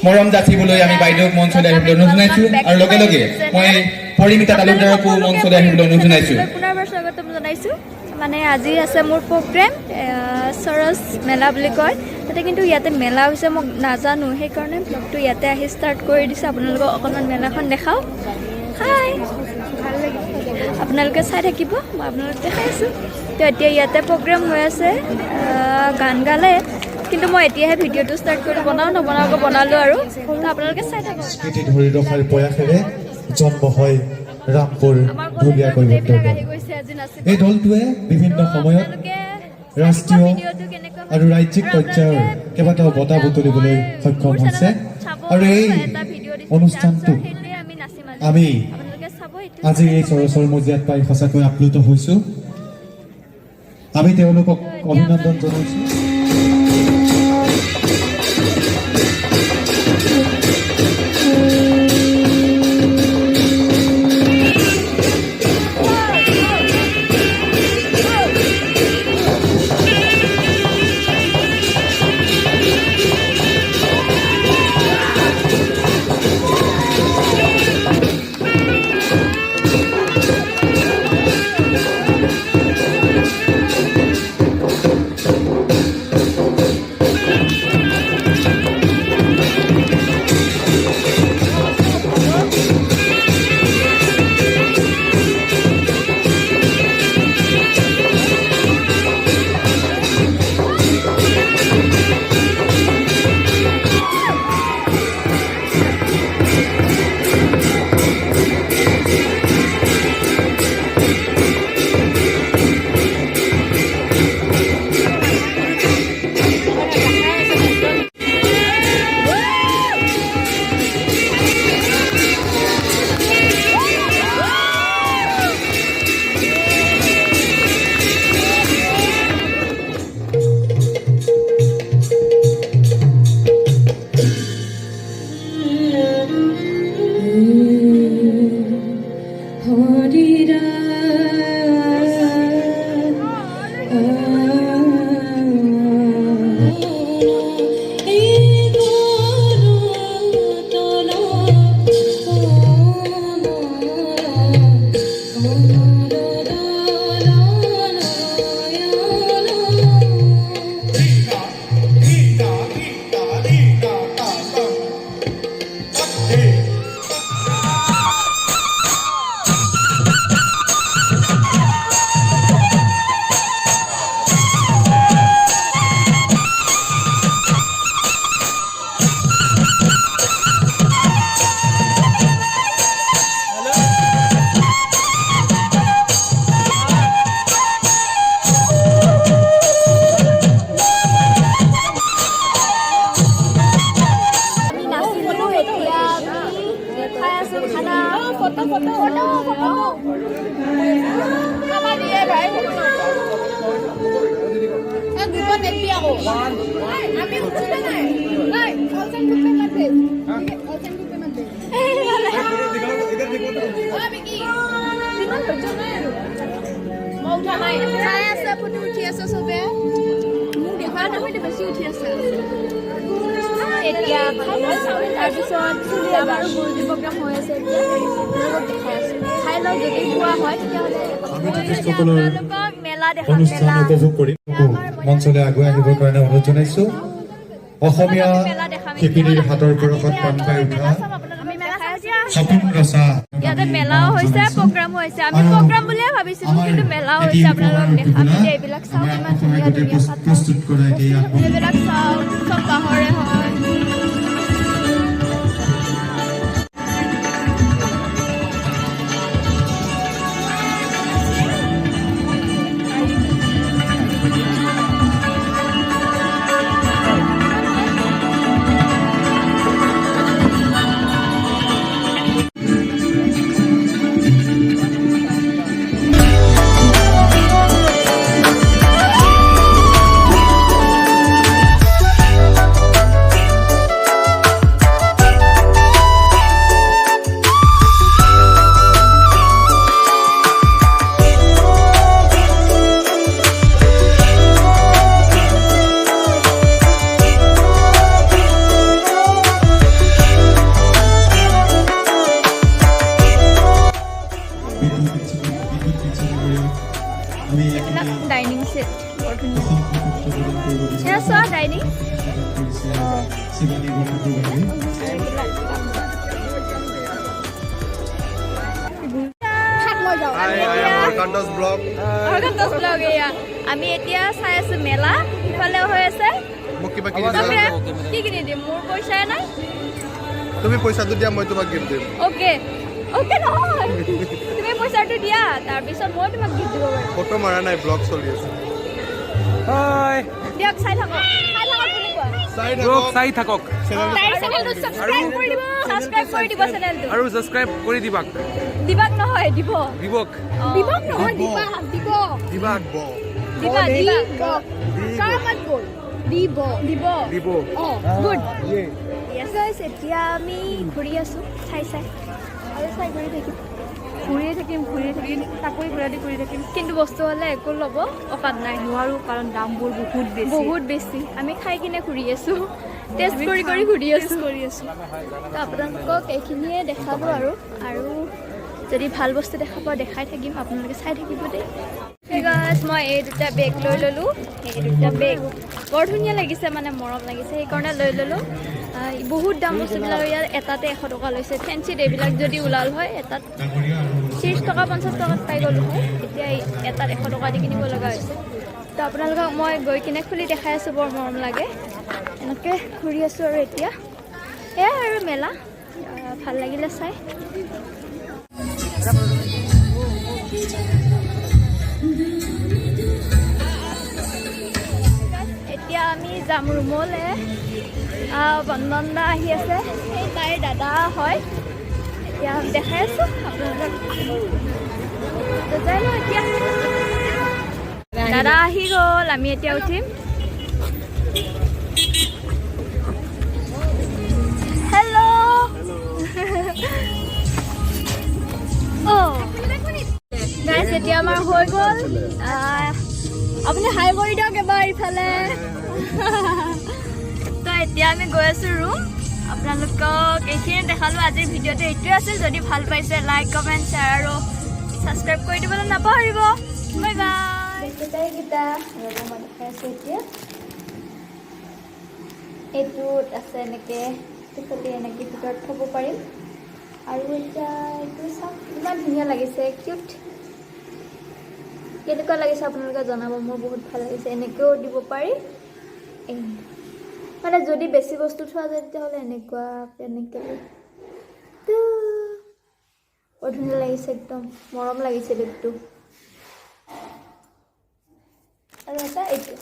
মৰম যাচিবলৈ আমি বাইদেউক মঞ্চলৈ আহিবলৈ অনুৰোধ জনাইছোঁ আৰু লগে লগে মই পৰিমিতা তালুকদাৰকো মঞ্চলৈ আহিবলৈ অনুৰোধ জনাইছোঁ। পুনৰবাৰ স্বাগতম জনাইছোঁ। মানে আজি আছে মোৰ প্ৰগ্ৰেম সৰস মেলা বুলি কয়, তাতে কিন্তু ইয়াতে মেলা হৈছে মই নাজানো, সেইকাৰণে ব্লগটো ইয়াতে আহি ষ্টাৰ্ট কৰি দিছোঁ। আপোনালোকক অকণমান মেলাখন দেখাওঁ। হাই, ভাল লাগিছে, আপোনালোকে চাই থাকিব, মই আপোনালোকক দেখাই আছোঁ। তো এতিয়া ইয়াতে প্ৰগ্ৰেম হৈ আছে, গান গালে, কিন্তু মই এতিয়াহে ভিডিঅ'টো ষ্টাৰ্ট কৰি নবনাওঁকৈ বনালোঁ আৰু। তো আপোনালোকে চাই থাকক। স্মৃতি ধৰি ৰখাৰ প্ৰয়াসেৰে জন্ম হয় ৰামপুৰ ঢুলীয়া কৈৱৰ্তৰ দল। এই দলটোৱে বিভিন্ন সময়ত ৰাষ্ট্ৰীয় আৰু ৰাজ্যিক পৰ্যায়ৰ কেইবাটাও বঁটা বুটলিবলৈ সক্ষম হৈছে আৰু এই অনুষ্ঠানটোত আমি আজি এই চৰচৰ মজিয়াত পাই সঁচাকৈ আপ্লুত হৈছোঁ। আমি তেওঁলোকক অভিনন্দন জনাইছোঁ। এতিয়া তাৰপিছত আমাৰ গুৰুজী প্ৰগ্ৰাম হৈ আছে, খাই লওঁ, যদি খোৱা হয় তেতিয়াহ'লে মেলা দেখা অনুষ্ঠান উপভোগ কৰি মঞ্চলৈ আগুৱাই আহিবৰ কাৰণে অনুৰোধ জনাইছোঁ। অসমীয়া শিপিনীৰ হাতৰ পৰশত পাণ পাই উঠা সপোন ৰচা ইয়াতে মেলাও হৈছে, প্ৰগ্ৰামো হৈছে। আমি প্ৰগ্ৰাম বুলিয়ে ভাবিছিলো, কিন্তু মেলাও হৈছে। আপোনালোকক দেখাম এতিয়া, এইবিলাক চাওঁ, ইমান ধুনীয়া ধুনীয়া প্ৰস্তুত কৰা এইবিলাক চাওঁ, চব বাঁহৰে হয়। শিৱানী বন্ধুৰ বাবে আমি এতিয়া চাই আছো মেলা ইফালে হৈ আছে মোক কিবা কিনি দিবা কি কিনি দিম মোৰ পইচাই নাই তুমি পইচাটো দিয়া মই তোমাক গিফ্ট দিম অ'কে অ'কে নহয় তুমি পইচাটো দিয়া তাৰপিছত মই তোমাক গিফ্ট দিব পাৰিম ফটো মাৰা নাই ব্লগ চলি আছে দিয়ক চাই থাকক বুলি কোৱা চাই থাকক তাইৰ চেনেলটো ছাবস্ক্ৰাইব কৰি দিব চেনেলটো আৰু ছাবস্ক্ৰাইব কৰি দিবাক দিবাক নহয় দিব দিবক দিবক নহয় দিবা দিব দিবাক দিবা কামত গ'ল দিব দিব গুড য়েছ গাইছ এতিয়া আমি ঘূৰি আছো চাই আৰু চাই ঘূৰিয়ে থাকিম চাকৰি কৰি থাকিম কিন্তু বস্তু হ'লে একো ল'ব অকাত নাই নোৱাৰো কাৰণ দামবোৰ বহুত বেছি আমি খাই কিনে ঘূৰি আছো টেষ্ট কৰি ঘূৰি আছো তো আপোনালোকক এইখিনিয়ে দেখাব আৰু যদি ভাল বস্তু দেখা পাওঁ দেখাই থাকিম আপোনালোকে চাই থাকিব দেই মই এই দুটা বেগ লৈ ল'লোঁ এই দুটা বেগ বৰ ধুনীয়া লাগিছে মানে মৰম লাগিছে সেইকাৰণে লৈ ল'লোঁ বহুত দাম বস্তুবিলাক ইয়াত এটাতে 100 টকা লৈছে ফেঞ্চিত এইবিলাক যদি ওলাল হয় এটাত 30 টকা 50 টকাত পাই গ'লোঁ হয় এতিয়া এটাত 100 টকা দি কিনিব লগা হৈছে তো আপোনালোকক মই গৈ কিনে খুলি দেখাই আছোঁ বৰ মৰম লাগে এনেকৈ ঘূৰি আছোঁ আৰু এতিয়া এয়াই আৰু মেলা ভাল লাগিলে চাই এতিয়া আমি যাম ৰুমলৈ বন্দনা আহি আছে সেই তাইৰ দাদা হয় এতিয়া দেখাই আছোঁ আপোনালোকক যাই লওঁ এতিয়া দাদা আহি গ'ল আমি এতিয়া উঠিম হেল্ল' গাইছ এতিয়া আমাৰ হৈ গ'ল আপুনি হাই কৰি দিয়ক এবাৰ ইফালে তো এতিয়া আমি গৈ আছোঁ ৰুম আপোনালোকক এইখিনি দেখালোঁ আজিৰ ভিডিঅ'টো এইটোৱে আছিল যদি ভাল পাইছে লাইক কমেণ্ট শ্বেয়াৰ আৰু ছাবস্ক্ৰাইব কৰি দিবলৈ নাপাহৰিব বাই বাই কেইটা মই দেখাই আছোঁ এতিয়া এইটোত আছে এনেকৈ খুলি এনেকৈ ভিতৰত থ'ব পাৰিম আৰু এতিয়া এইটো চাওক ইমান ধুনীয়া লাগিছে কিউট কেনেকুৱা লাগিছে আপোনালোকে জনাব মোৰ বহুত ভাল লাগিছে এনেকৈও দিব পাৰি মানে যদি বেছি বস্তু থোৱা যায় তেতিয়াহ'লে এনেকৈ বৰ ধুনীয়া লাগিছে একদম মৰম লাগিছে বেগটো আৰু এটা এইটো